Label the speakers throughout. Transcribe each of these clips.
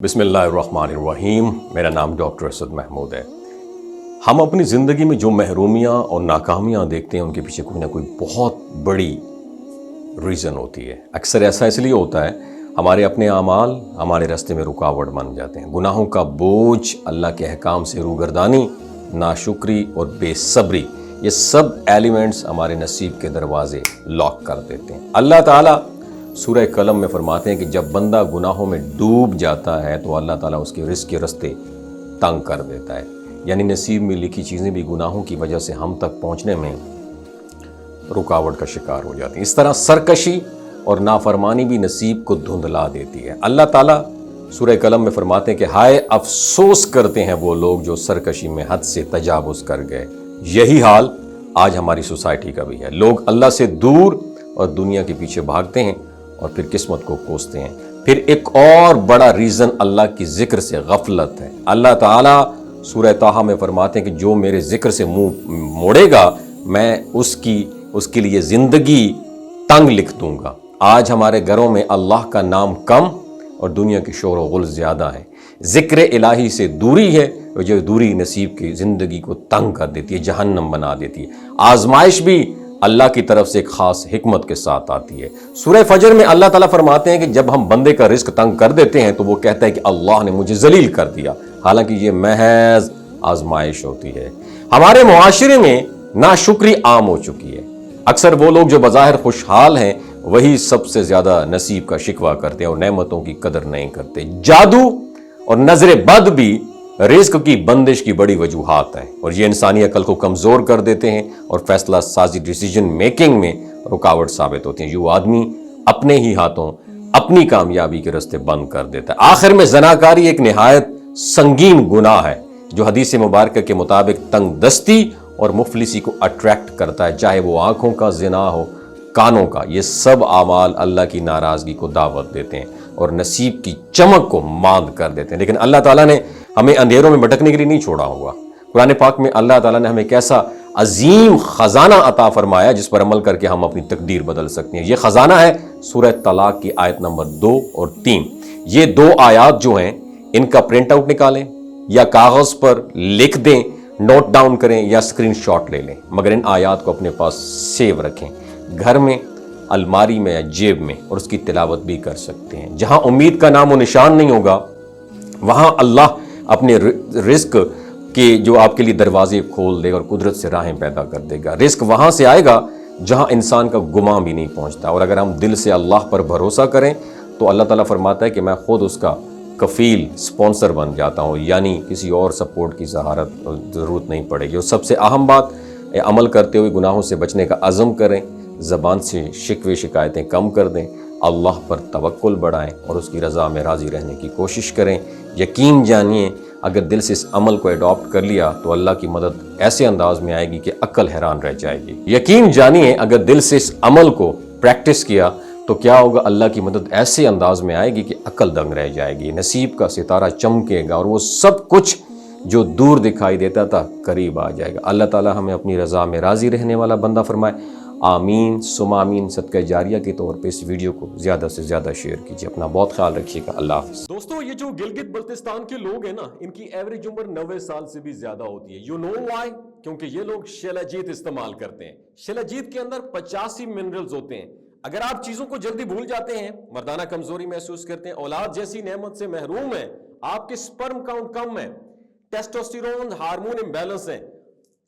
Speaker 1: بسم اللہ الرحمن الرحیم۔ میرا نام ڈاکٹر اسد محمود ہے۔ ہم اپنی زندگی میں جو محرومیاں اور ناکامیاں دیکھتے ہیں ان کے پیچھے کوئی نہ کوئی بہت بڑی ریزن ہوتی ہے۔ اکثر ایسا اس لیے ہوتا ہے ہمارے اپنے اعمال ہمارے راستے میں رکاوٹ بن جاتے ہیں۔ گناہوں کا بوجھ، اللہ کے احکام سے روگردانی، ناشکری اور بے صبری، یہ سب ایلیمنٹس ہمارے نصیب کے دروازے لاک کر دیتے ہیں۔ اللہ تعالیٰ سورہ قلم میں فرماتے ہیں کہ جب بندہ گناہوں میں ڈوب جاتا ہے تو اللہ تعالیٰ اس کے رزق کے رستے تنگ کر دیتا ہے، یعنی نصیب میں لکھی چیزیں بھی گناہوں کی وجہ سے ہم تک پہنچنے میں رکاوٹ کا شکار ہو جاتی ہیں۔ اس طرح سرکشی اور نافرمانی بھی نصیب کو دھندلا دیتی ہے۔ اللہ تعالیٰ سورہ قلم میں فرماتے ہیں کہ ہائے افسوس کرتے ہیں وہ لوگ جو سرکشی میں حد سے تجاوز کر گئے۔ یہی حال آج ہماری سوسائٹی کا بھی ہے۔ لوگ اللہ سے دور اور دنیا کے پیچھے بھاگتے ہیں اور پھر قسمت کو کوستے ہیں۔ پھر ایک اور بڑا ریزن اللہ کی ذکر سے غفلت ہے۔ اللہ تعالیٰ سورہ طٰہٰ میں فرماتے ہیں کہ جو میرے ذکر سے منہ موڑے گا میں اس کے لیے زندگی تنگ لکھ دوں گا۔ آج ہمارے گھروں میں اللہ کا نام کم اور دنیا کی شور و غل زیادہ ہے۔ ذکر الہی سے دوری ہے اور جو دوری نصیب کی زندگی کو تنگ کر دیتی ہے، جہنم بنا دیتی ہے۔ آزمائش بھی اللہ کی طرف سے ایک خاص حکمت کے ساتھ آتی ہے۔ سورہ فجر میں اللہ تعالیٰ فرماتے ہیں کہ جب ہم بندے کا رزق تنگ کر دیتے ہیں تو وہ کہتا ہے کہ اللہ نے مجھے ذلیل کر دیا، حالانکہ یہ محض آزمائش ہوتی ہے۔ ہمارے معاشرے میں ناشکری عام ہو چکی ہے۔ اکثر وہ لوگ جو بظاہر خوشحال ہیں وہی سب سے زیادہ نصیب کا شکوہ کرتے ہیں اور نعمتوں کی قدر نہیں کرتے۔ جادو اور نظر بد بھی رزق کی بندش کی بڑی وجوہات ہیں اور یہ انسانی عقل کو کمزور کر دیتے ہیں اور فیصلہ سازی ڈیسیجن میکنگ میں رکاوٹ ثابت ہوتی ہیں۔ جو آدمی اپنے ہی ہاتھوں اپنی کامیابی کے راستے بند کر دیتا ہے۔ آخر میں زناکاری ایک نہایت سنگین گناہ ہے جو حدیث مبارکہ کے مطابق تنگ دستی اور مفلسی کو اٹریکٹ کرتا ہے، چاہے وہ آنکھوں کا زنا ہو، کانوں کا۔ یہ سب اعمال اللہ کی ناراضگی کو دعوت دیتے ہیں اور نصیب کی چمک کو ماند کر دیتے ہیں۔ لیکن اللہ تعالیٰ نے ہمیں اندھیروں میں بھٹکنے کے لیے نہیں چھوڑا ہوا۔ قرآن پاک میں اللہ تعالیٰ نے ہمیں ایک ایسا عظیم خزانہ عطا فرمایا جس پر عمل کر کے ہم اپنی تقدیر بدل سکتے ہیں۔ یہ خزانہ ہے سورہ طلاق کی آیت نمبر 2 اور 3۔ یہ دو آیات جو ہیں ان کا پرنٹ آؤٹ نکالیں یا کاغذ پر لکھ دیں، نوٹ ڈاؤن کریں یا اسکرین شاٹ لے لیں، مگر ان آیات کو اپنے پاس سیو رکھیں، گھر میں، الماری میں یا جیب میں، اور اس کی تلاوت بھی کر سکتے ہیں۔ جہاں امید کا نام و نشان نہیں ہوگا وہاں اللہ اپنے رزق کے جو آپ کے لیے دروازے کھول دے اور قدرت سے راہیں پیدا کر دے گا۔ رزق وہاں سے آئے گا جہاں انسان کا گمان بھی نہیں پہنچتا، اور اگر ہم دل سے اللہ پر بھروسہ کریں تو اللہ تعالیٰ فرماتا ہے کہ میں خود اس کا کفیل سپانسر بن جاتا ہوں، یعنی کسی اور سپورٹ کی ضرورت نہیں پڑے گی۔ اور سب سے اہم بات، عمل کرتے ہوئے گناہوں سے بچنے کا عزم کریں، زبان سے شکوے شکایتیں کم کر دیں، اللہ پر توکل بڑھائیں اور اس کی رضا میں راضی رہنے کی کوشش کریں۔ یقین جانیے اگر دل سے اس عمل کو اڈاپٹ کر لیا تو اللہ کی مدد ایسے انداز میں آئے گی کہ عقل حیران رہ جائے گی۔ یقین جانیے اگر دل سے اس عمل کو پریکٹس کیا تو کیا ہوگا، اللہ کی مدد ایسے انداز میں آئے گی کہ عقل دنگ رہ جائے گی، نصیب کا ستارہ چمکے گا اور وہ سب کچھ جو دور دکھائی دیتا تھا قریب آ جائے گا۔ اللہ تعالیٰ ہمیں اپنی رضا میں راضی رہنے والا بندہ فرمائے۔ آمین ثم آمین۔ صدقہ جاریہ کے طور پہ اس ویڈیو کو زیادہ سے زیادہ شیئر کیجیے۔ اپنا بہت خیال رکھیے گا۔ اللہ حافظ۔
Speaker 2: دوستو، یہ جو گلگت بلتستان کے لوگ ہیں نا، ان کی ایوریج عمر 90 سال سے بھی زیادہ ہوتی ہے۔ You know why؟ کیونکہ یہ لوگ شیلاجیت استعمال کرتے ہیں۔ شیلاجیت کے اندر 85 منرلز ہوتے ہیں۔ اگر آپ چیزوں کو جلدی بھول جاتے ہیں، مردانہ کمزوری محسوس کرتے ہیں، اولاد جیسی نعمت سے محروم ہیں، آپ کے سپرم کاؤنٹ کم ہے، ٹیسٹوسٹیرون ہارمون امبیلنس ہے،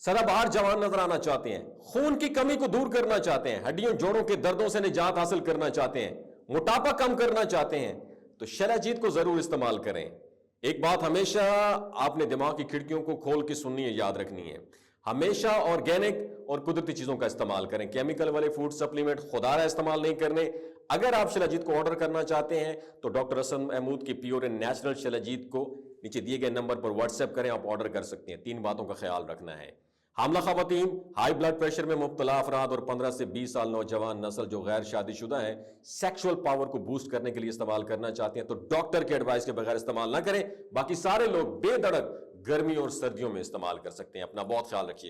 Speaker 2: سدا بہار جوان نظر آنا چاہتے ہیں، خون کی کمی کو دور کرنا چاہتے ہیں، ہڈیوں جوڑوں کے دردوں سے نجات حاصل کرنا چاہتے ہیں، موٹاپا کم کرنا چاہتے ہیں، تو شیلاجیت کو ضرور استعمال کریں۔ ایک بات ہمیشہ آپ نے دماغ کی کھڑکیوں کو کھول کے سننی ہے، یاد رکھنی ہے، ہمیشہ آرگینک اور قدرتی چیزوں کا استعمال کریں۔ کیمیکل والے فوڈ سپلیمنٹ خدارہ استعمال نہیں کرنے۔ اگر آپ شیلاجیت کو آرڈر کرنا چاہتے ہیں تو ڈاکٹر اسد محمود کی پیور اینڈ نیچرل شیلاجیت کو نیچے دیے گئے نمبر پر واٹس ایپ کریں، آپ آرڈر کر سکتے ہیں۔ 3 باتوں کا خیال رکھنا ہے: حاملہ خواتین، ہائی بلڈ پریشر میں مبتلا افراد اور 15 سے 20 سال نوجوان نسل جو غیر شادی شدہ ہیں، سیکشول پاور کو بوسٹ کرنے کے لیے استعمال کرنا چاہتے ہیں تو ڈاکٹر کے ایڈوائس کے بغیر استعمال نہ کریں۔ باقی سارے لوگ بے دھڑک گرمی اور سردیوں میں استعمال کر سکتے ہیں۔ اپنا بہت خیال رکھیے گا۔